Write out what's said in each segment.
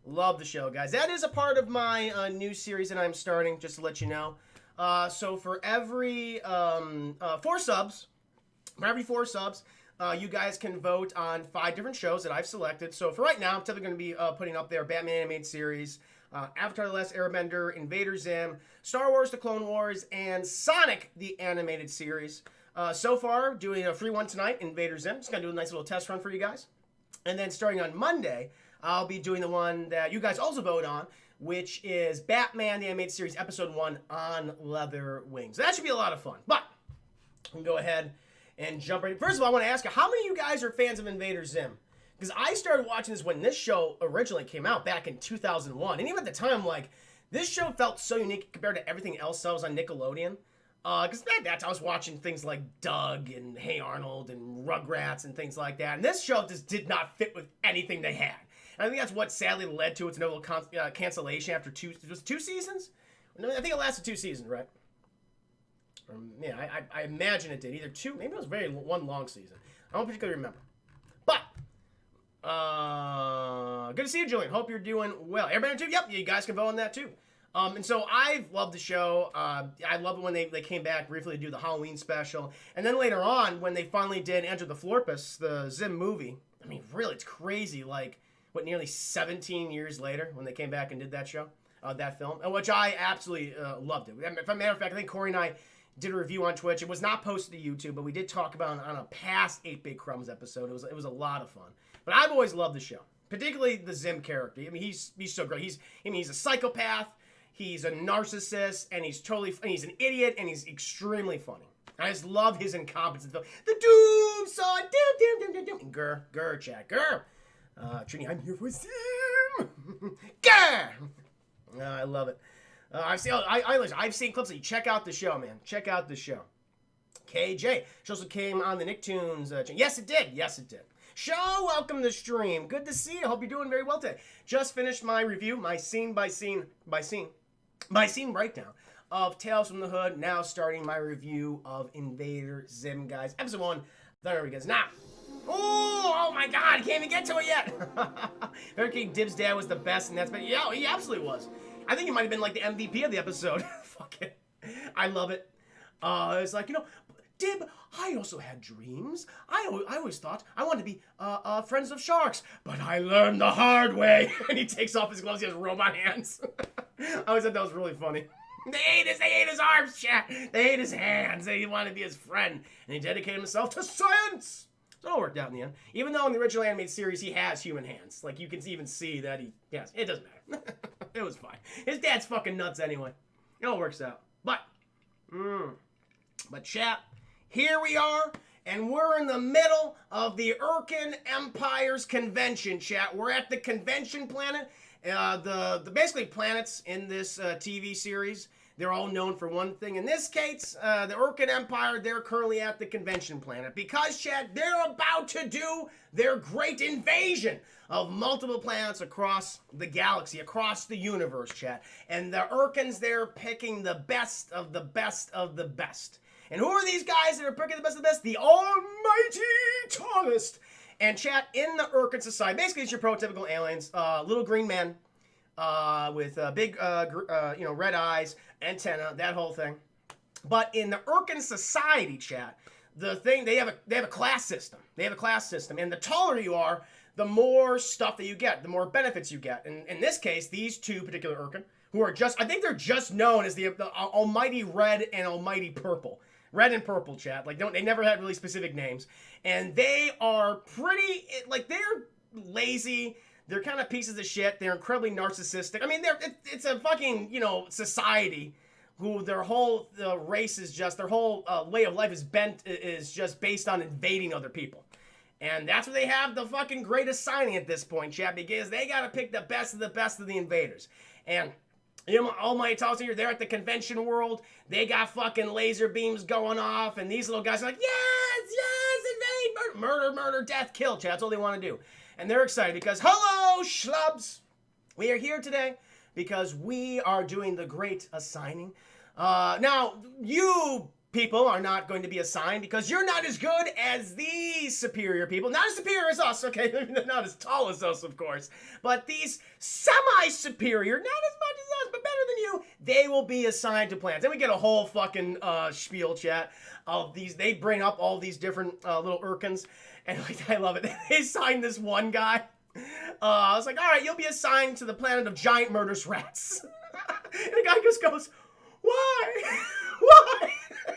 Love the show, guys. That is a part of my new series that I'm starting, just to let you know. So for every 4 subs, you guys can vote on 5 different shows that I've selected. So for right now, I'm typically going to be putting up there Batman animated series, Avatar: The Last Airbender, Invader Zim, Star Wars: The Clone Wars, and Sonic the Animated Series. So far, doing a free one tonight, Invader Zim. Just going to do a nice little test run for you guys. And then starting on Monday, I'll be doing the one that you guys also vote on, which is Batman the Animated Series Episode 1 on Leather Wings. That should be a lot of fun. But we can go ahead and jump right in. First of all, I want to ask you, how many of you guys are fans of Invader Zim? Because I started watching this when this show originally came out back in 2001. And even at the time, like, this show felt so unique compared to everything else that was on Nickelodeon. Because that I was watching things like Doug and Hey Arnold and Rugrats and things like that. And this show just did not fit with anything they had. And I think that's what sadly led to its notable cancellation after 2 seasons? I think it lasted 2 seasons, right? Yeah, I imagine it did. Either 2, maybe it was one long season. I don't particularly remember. But, good to see you, Julian. Hope you're doing well. Everybody too? Yep, you guys can vote on that too. And so I've loved the show. I love it when they came back briefly to do the Halloween special. And then later on, when they finally did Enter the Florpus, the Zim movie. I mean, really, it's crazy. Like, nearly 17 years later when they came back and did that show, that film, which I absolutely loved it. As a matter of fact, I think Corey and I did a review on Twitch. It was not posted to YouTube, but we did talk about it on a past 8-Bit Crumbs episode. It was a lot of fun. But I've always loved the show, particularly the Zim character. I mean, he's so great. He's a psychopath. He's a narcissist, and he's an idiot, and he's extremely funny. I just love his incompetence. The doom saw doom. Grr, chat, grr. Trini, I'm here for Zim. Grr. I love it. I've seen clips of you. Check out the show, man. Check out the show. KJ. She also came on the Nicktoons channel. Yes, it did. Show, welcome to the stream. Good to see you. Hope you're doing very well today. Just finished my review, my scene by scene breakdown of Tales from the Hood. Now starting my review of Invader Zim, guys. Episode 1. There we go. Now. Oh my God, I can't even get to it yet. Hurricane Dib's dad was the best, and yeah, he absolutely was. I think he might have been like the MVP of the episode. Fuck it. I love it. It's like, Dib, I also had dreams. I always thought I wanted to be friends of sharks, but I learned the hard way. And he takes off his gloves, he has robot hands. I always thought that was really funny. They ate his arms, chat. They ate his hands. They wanted to be his friend. And he dedicated himself to science. So it all worked out in the end. Even though in the original animated series he has human hands. Like, you can even see that it doesn't matter. It was fine. His dad's fucking nuts anyway. It all works out. But chat, here we are, and we're in the middle of the Urkin Empire's convention, chat. We're at the convention planet. The basically planets in this TV series, they're all known for one thing. In this case, the Urkin Empire, they're currently at the convention planet because, chat, they're about to do their great invasion of multiple planets across the galaxy, across the universe, chat. And the Urkins, they're picking the best of the best of the best. And who are these guys that are picking the best of the best? The almighty tallest. And chat, in the Urkin society, basically it's your prototypical aliens, little green men with big, red eyes, antenna, that whole thing. But in the Urkin society, chat, they have a class system. They have a class system, and the taller you are, the more stuff that you get, the more benefits you get. And in this case, these two particular Urkin, who are I think they're just known as the almighty red and almighty purple. Red and purple, chat. Like, they never had really specific names. And they are pretty, they're lazy. They're kind of pieces of shit. They're incredibly narcissistic. I mean, it's a fucking, society who their whole race is just, their whole way of life is just based on invading other people. And that's what they have the fucking greatest signing at this point, chat, because they got to pick the best of the invaders. And almighty tallest here, they're at the convention world. They got fucking laser beams going off, and these little guys are like, yes, invade, murder, death, kill, chat. That's all they want to do. And they're excited because, hello, schlubs. We are here today because we are doing the great assigning. Now, you people are not going to be assigned because you're not as good as these superior people. Not as superior as us, okay? Not as tall as us, of course. But these semi-superior, not as much as us, but better than you, they will be assigned to planets. Then we get a whole fucking spiel chat of these. They bring up all these different little Urkins. And like, I love it. They assigned this one guy. I was like, all right, you'll be assigned to the planet of giant murderous rats. And the guy just goes, why? Why?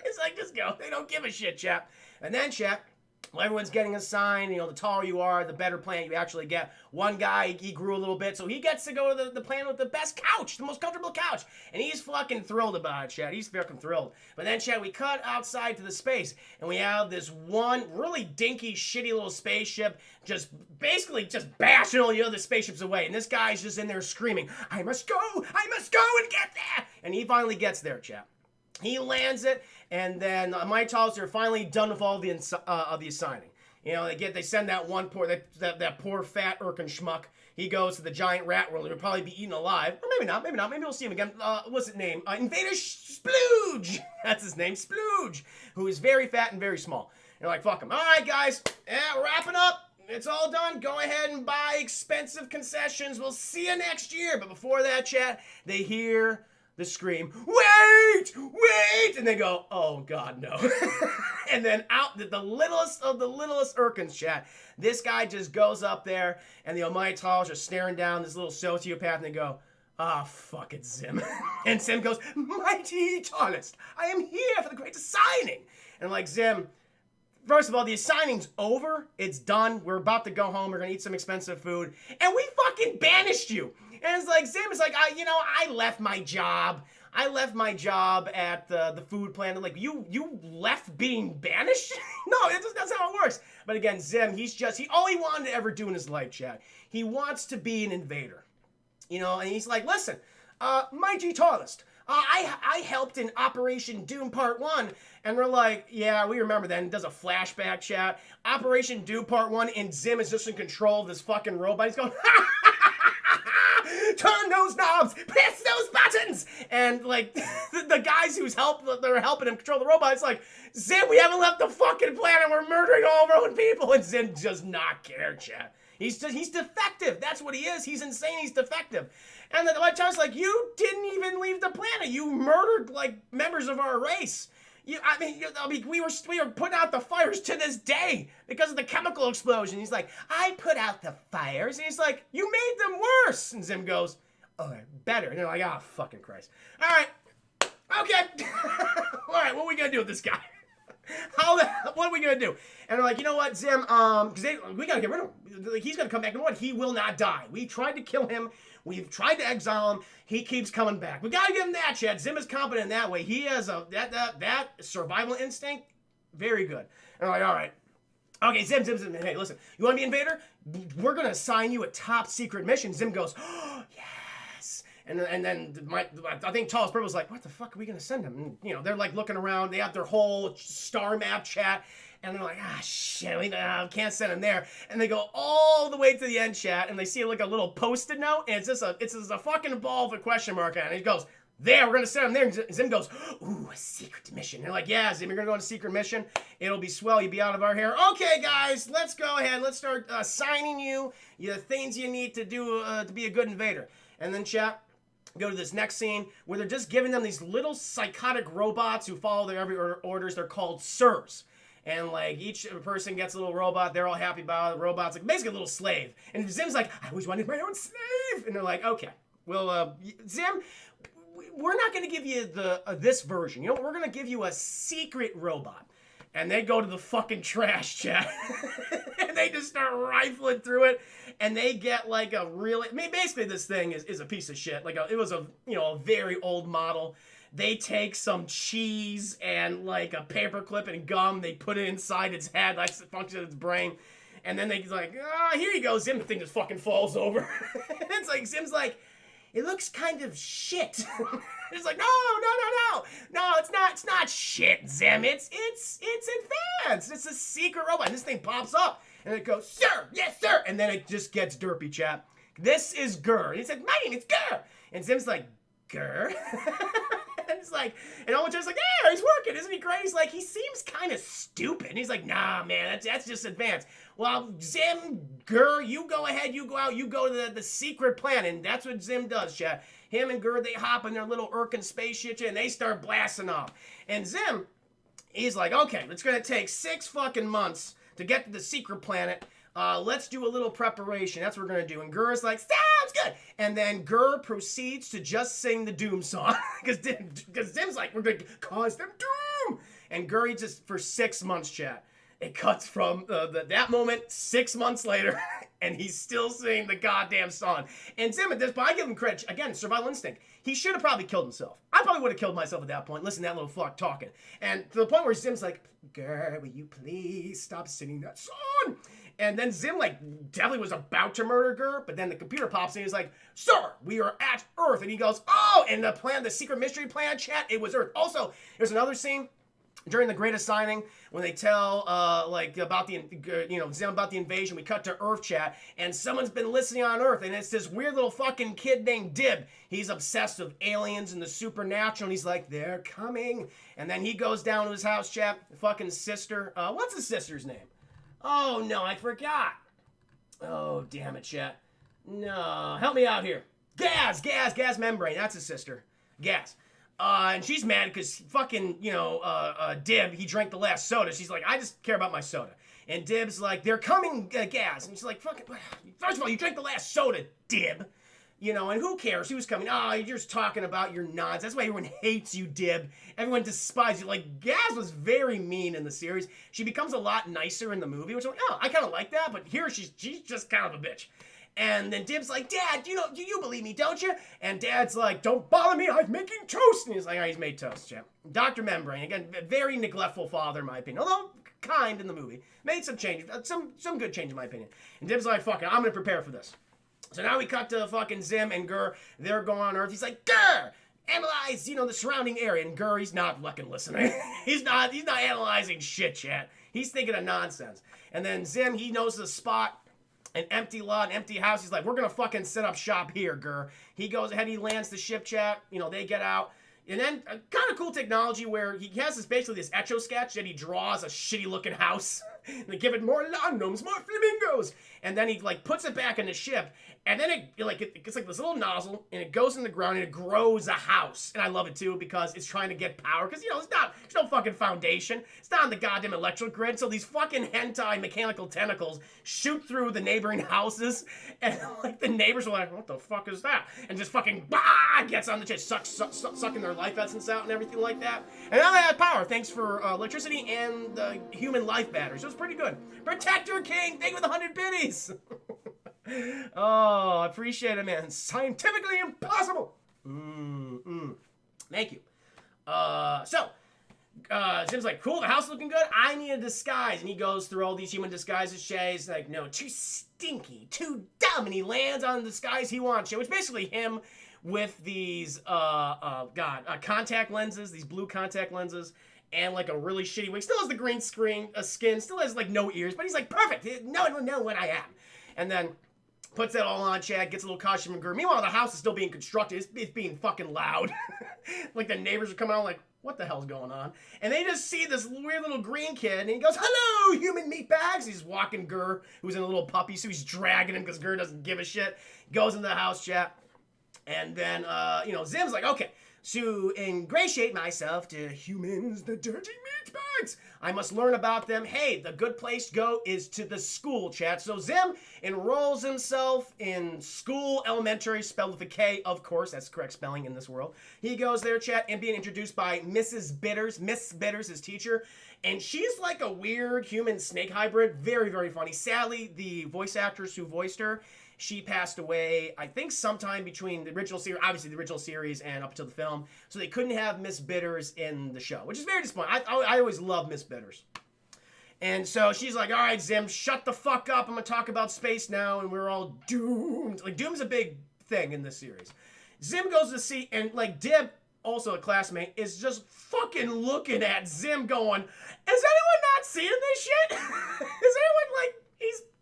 It's like, just go. They don't give a shit, chap. And then, chap, well, everyone's getting assigned. You know, the taller you are, the better planet you actually get. One guy, he grew a little bit, so he gets to go to the planet with the best couch, the most comfortable couch. And he's fucking thrilled about it, Chad. He's fucking thrilled. But then, Chad, we cut outside to the space, and we have this one really dinky, shitty little spaceship just basically just bashing all the other spaceships away. And this guy's just in there screaming, I must go and get there. And he finally gets there, Chad. He lands it, and then my tallest are finally done with all the assigning. You know, they send that one that poor fat Urkin schmuck. He goes to the giant rat world. He'll probably be eaten alive, or maybe not. Maybe we'll see him again. What's his name? Invader Splooge. That's his name, Splooge, who is very fat and very small. And they're like, fuck him. All right, guys, we're wrapping up. It's all done. Go ahead and buy expensive concessions. We'll see you next year. But before that, chat, they hear the scream, wait! And they go, oh God, no. And then out, the littlest of the littlest Urkins, chat, this guy just goes up there, and the Almighty Tallers are staring down this little sociopath, and they go, ah, fuck it, Zim. And Zim goes, mighty tallest, I am here for the great assigning. And I'm like, Zim, first of all, the assigning's over. It's done. We're about to go home. We're going to eat some expensive food. And we fucking banished you. And it's like, Zim is like, I left my job. I left my job at the food planet. Like, you left being banished? No, that's how it works. But again, Zim, all he wanted to ever do in his life, Chad, he wants to be an invader. You know, and he's like, listen, mighty tallest, I helped in Operation Doom Part 1. And we're like, yeah, we remember that. And does a flashback, chat. Operation Doom Part 1, and Zim is just in control of this fucking robot. He's going, turn those knobs, press those buttons. And like the guys they're helping him control the robot, it's like, Zim, we haven't left the fucking planet. We're murdering all of our own people. And Zim does not care, chat. He's defective. That's what he is. He's insane. He's defective. And the White Child's like, you didn't even leave the planet. You murdered like members of our race. We were putting out the fires to this day because of the chemical explosion. He's like, I put out the fires. And he's like, you made them worse. And Zim goes, oh, better. And they're like, oh, fucking Christ. All right. Okay. All right, what are we going to do with this guy? What are we going to do? And they're like, you know what, Zim, because we got to get rid of him. Like, he's going to come back. And what? He will not die. We tried to kill him. We've tried to exile him. He keeps coming back. We got to give him that, Chad. Zim is competent in that way. He has that survival instinct. Very good. And I'm like, all right. Okay, Zim. Hey, listen. You want to be invader? We're going to assign you a top secret mission. Zim goes, oh, yes. And then I think Tallest Purple's like, what the fuck are we going to send him? And, you know, they're like looking around. They have their whole star map chat. And they're like, shit, we can't send him there. And they go all the way to the end, chat, and they see like a little Post-it note, and it's just a fucking ball with a question mark on it. And he goes, there, we're going to send him there. And Zim goes, ooh, a secret mission. And they're like, yeah, Zim, you're going to go on a secret mission. It'll be swell. You'll be out of our hair. Okay, guys, let's go ahead. Let's start assigning you the things you need to do to be a good invader. And then, chat, go to this next scene where they're just giving them these little psychotic robots who follow their every orders. They're called sirs. And, like, each person gets a little robot. They're all happy about it. The robot's, like, basically a little slave. And Zim's like, I always wanted my own slave. And they're like, okay. Well, Zim, we're not going to give you this version. You know, we're going to give you a secret robot. And they go to the fucking trash, chat. And they just start rifling through it. And they get, like, basically this thing is a piece of shit. Like, it was a very old model. They take some cheese and like a paperclip and gum. They put it inside its head, like the function of its brain. And then they like, here you go, Zim. The thing just fucking falls over. It's like, Zim's like, it looks kind of shit. It's like, no, it's not shit, Zim. It's advanced. It's a secret robot. And this thing pops up and it goes, sir, yes, sir. And then it just gets derpy, chap. This is Gur. And he said, my name is Gur. And Zim's like, Gur? It's like, and all the time's like, yeah, he's working, isn't he great? He's like, he seems kind of stupid. And he's like, nah, man, that's just advanced. Well, Zim, Gur, you go ahead, you go out, you go to the secret planet, and that's what Zim does, chat. Him and Gur, they hop in their little Irkin spaceship, and they start blasting off. And Zim, he's like, okay, it's gonna take 6 fucking months to get to the secret planet. Let's do a little preparation. That's what we're gonna do. And Gur's like, sounds good. And then Gur proceeds to just sing the Doom song. Because Zim's like, we're gonna cause them doom. And Gur, just for 6 months, chat. It cuts from that moment 6 months later, and he's still singing the goddamn song. And Zim, at this point, I give him credit. Again, survival instinct. He should have probably killed himself. I probably would have killed myself at that point. Listen to that little fuck talking. And to the point where Zim's like, Gur, will you please stop singing that song? And then Zim, like, definitely was about to murder Gur, but then the computer pops in and he's like, sir, we are at Earth. And he goes, oh, and the secret mystery plan, chat, it was Earth. Also, there's another scene during the greatest signing when they tell about the Zim about the invasion. We cut to Earth, chat, and someone's been listening on Earth, and it's this weird little fucking kid named Dib. He's obsessed with aliens and the supernatural, and he's like, they're coming. And then he goes down to his house, chat, fucking sister, what's his sister's name? Oh no, I forgot. Oh damn it, chat. No, help me out here. Gas Membrane, that's his sister. Gas. And she's mad because fucking, Dib, he drank the last soda. She's like, I just care about my soda. And Dib's like, they're coming, Gas. And she's like, fucking, first of all, you drank the last soda, Dib. And who cares? Who's coming? Oh, you're just talking about your nods. That's why everyone hates you, Dib. Everyone despises you. Like, Gaz was very mean in the series. She becomes a lot nicer in the movie, which I'm like, oh, I kind of like that. But here, she's just kind of a bitch. And then Dib's like, Dad, you believe me, don't you? And Dad's like, don't bother me, I'm making toast. And he's like, all right, he's made toast, Jim. Dr. Membrane, again, very neglectful father, in my opinion. Although, kind in the movie. Made some changes, some good change, in my opinion. And Dib's like, fuck it, I'm going to prepare for this. So now we cut to fucking Zim and Gur. They're going on Earth. He's like, Gur, analyze, the surrounding area. And Gur, he's not fucking listening. he's not analyzing shit, chat. He's thinking of nonsense. And then Zim, he knows the spot. An empty lot, an empty house. He's like, we're going to fucking set up shop here, Gur. He goes ahead, he lands the ship, chat. They get out. And then kind of cool technology where he has basically this Etch-a-Sketch that he draws a shitty looking house. They give it more lawn gnomes, more flamingos. And then he like puts it back in the ship. And then it's like this little nozzle and it goes in the ground and it grows a house. And I love it too because it's trying to get power. Because, there's no fucking foundation. It's not on the goddamn electrical grid. So these fucking hentai mechanical tentacles shoot through the neighboring houses. And like the neighbors are like, what the fuck is that? And just fucking gets on the chest, sucking their life essence out and everything like that. And now they have power thanks for electricity and the human life batteries. So it's pretty good. Protector King, thank you for the 100 biddies. Oh, I appreciate it, man. Scientifically impossible. Thank you. Zim's like, cool, the house is looking good. I need a disguise. And he goes through all these human disguises. Shay's like, no, too stinky, too dumb. And he lands on the disguise he wants. Which is basically him with these, contact lenses, these blue contact lenses. And like a really shitty wig. Still has the green skin. Still has like no ears. But he's like, perfect. No one will know what I am. And then puts that all on, Chad, gets a little costume and Gur. Meanwhile, the house is still being constructed. It's being fucking loud. Like the neighbors are coming out like, what the hell's going on? And they just see this weird little green kid and he goes, hello, human meatbags. He's walking Gur, who's in a little puppy, so he's dragging him because Gur doesn't give a shit. Goes into the house, chat. And then, Zim's like, okay, to ingratiate myself to humans, the dirty meatbags, I must learn about them. Hey, the good place to go is to the school, chat. So Zim enrolls himself in school elementary, spelled with a K, of course. That's the correct spelling in this world. He goes there, chat, and being introduced by Mrs. Bitters. Miss Bitters, his teacher. And she's like a weird human snake hybrid. Very, very funny. Sadly, the voice actress who voiced her, she passed away, I think, sometime between the original series, obviously the original series, and up to the film. So they couldn't have Miss Bitters in the show, which is very disappointing. I always love Miss Bitters. And so she's like, all right, Zim, shut the fuck up. I'm going to talk about space now, and we're all doomed. Like, doom's a big thing in this series. Zim goes to see, and, like, Dib, also a classmate, is just fucking looking at Zim going, is anyone not seeing this shit? Is anyone, like,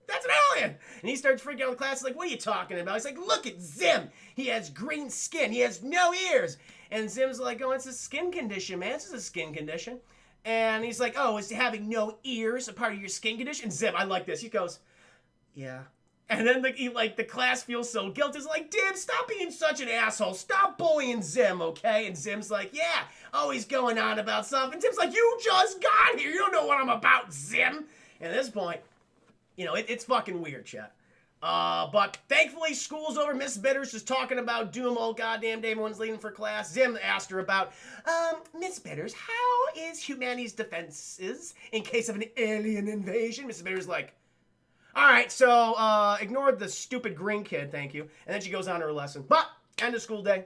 that's an alien! And he starts freaking out in class, like, what are you talking about? He's like, look at Zim! He has green skin, he has no ears! And Zim's like, oh, it's a skin condition, man. It's just a skin condition. And he's like, oh, is having no ears a part of your skin condition? And Zim, I like this. He goes, yeah. And then the class feels so guilty. It's like, Dib, stop being such an asshole. Stop bullying Zim, okay? And Zim's like, yeah, always going on about something. And Zim's like, you just got here. You don't know what I'm about, Zim. And at this point, it's fucking weird, chat. But thankfully, school's over. Miss Bitter's just talking about Doom all goddamn day. Everyone's leaving for class. Zim asked her about, Miss Bitters, how is humanity's defenses in case of an alien invasion? Miss Bitter's like, all right, so ignore the stupid green kid, thank you. And then she goes on to her lesson. But end of school day.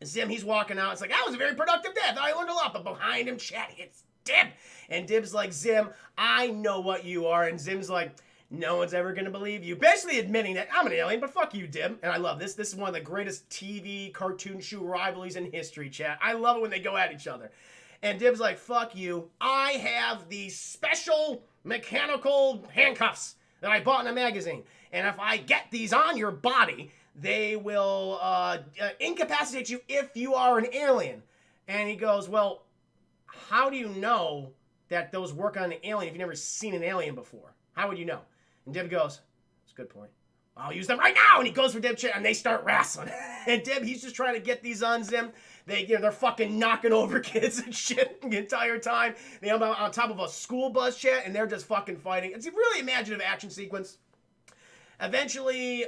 Zim, he's walking out. It's like, that was a very productive day. I thought I learned a lot. But behind him, chat, it's Dib. And Dib's like, Zim, I know what you are. And Zim's like, no one's ever going to believe you. Basically admitting that I'm an alien, but fuck you, Dib. And I love this. This is one of the greatest TV cartoon shoe rivalries in history, chat. I love it when they go at each other. And Dib's like, fuck you. I have these special mechanical handcuffs that I bought in a magazine. And if I get these on your body, they will incapacitate you if you are an alien. And he goes, well, how do you know that those work on an alien if you've never seen an alien before? How would you know? And Dib goes, that's a good point. I'll use them right now. And he goes for Dib, and they start wrestling. And Dib, he's just trying to get these on Zim. They're fucking knocking over kids and shit the entire time. They're on top of a school bus, chat, and they're just fucking fighting. It's a really imaginative action sequence. Eventually,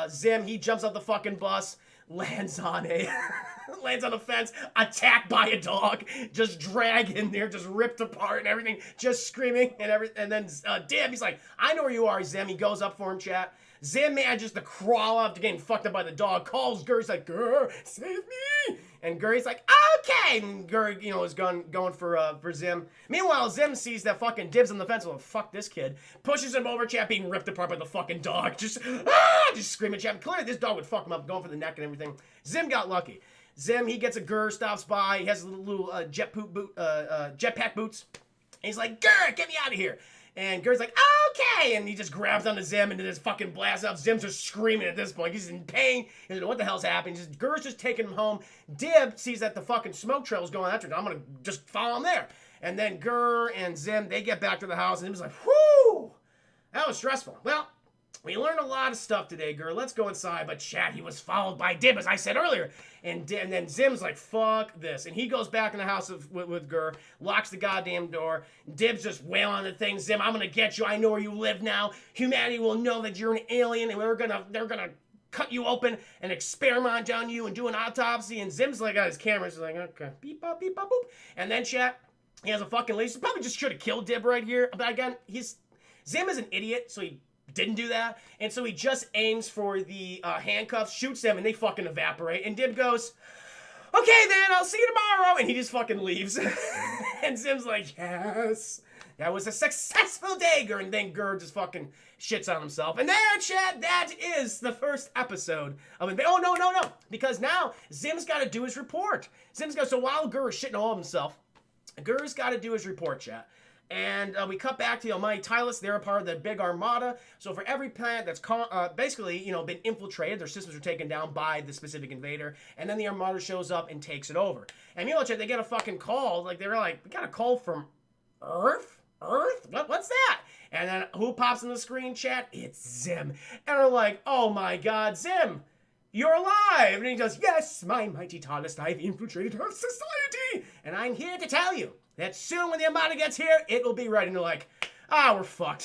Zim, he jumps off the fucking bus, lands on a fence, attacked by a dog, just dragged in there, just ripped apart and everything, just screaming and then Dib, he's like, I know where you are, Zim. He goes up for him, chat. Zim manages to crawl up to getting fucked up by the dog, calls Gur, he's like, Gur, save me! And Gur's like, okay! And Gur, is going for Zim. Meanwhile, Zim sees that fucking Dib's on the fence, well, fuck this kid, pushes him over, chat, being ripped apart by the fucking dog, just screaming, chat. Clearly, this dog would fuck him up, going for the neck and everything. Zim got lucky. Zim, he gets a Gur, stops by, he has a little jetpack boots, and he's like, Gur, get me out of here! And Gur's like, okay! And he just grabs onto Zim and just fucking blasts out. Zim's just screaming at this point. He's in pain. He doesn't know what the hell's happening. Gur's just taking him home. Dib sees that the fucking smoke trail is going after him. I'm going to just follow him there. And then Gur and Zim, they get back to the house. And Zim's like, whoo! That was stressful. Well, we learned a lot of stuff today, Gur. Let's go inside. But chat, he was followed by Dib, as I said earlier. And then Zim's like, fuck this. And he goes back in the house with Gur, locks the goddamn door. Dib's just wailing on the thing. Zim, I'm going to get you. I know where you live now. Humanity will know that you're an alien, and they're going to cut you open and experiment on you and do an autopsy. And Zim's like, got his camera. He's like, okay, beep, bop, boop. And then, chat, he has a fucking leash. He probably just should have killed Dib right here. But again, Zim is an idiot, so he didn't do that, and so he just aims for the handcuffs, shoots them, and they fucking evaporate, and Dib goes, okay then, I'll see you tomorrow, and he just fucking leaves. And Zim's like, yes, that was a successful day, Gur, and then Gur just fucking shits on himself. And there, chat, that is the first episode of Invader. Oh, no, because now Zim's got to do his report. So while Gur is shitting all of himself, Gur's got to do his report, chat. And we cut back to the Almighty Tylus. They're a part of the big armada. So for every planet that's basically, been infiltrated, their systems are taken down by the specific invader. And then the armada shows up and takes it over. And meanwhile, they get a fucking call. Like, they're like, we got a call from Earth? What's that? And then who pops on the screen, chat? It's Zim. And they're like, oh my god, Zim, you're alive. And he goes, yes, my mighty Tylus, I've infiltrated Earth society. And I'm here to tell you that soon when the Armada gets here, it will be ready. And they're like, we're fucked.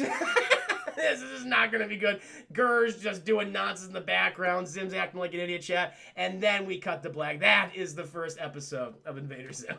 This is not going to be good. Gur's just doing nonsense in the background. Zim's acting like an idiot, chat. And then we cut to black. That is the first episode of Invader Zim.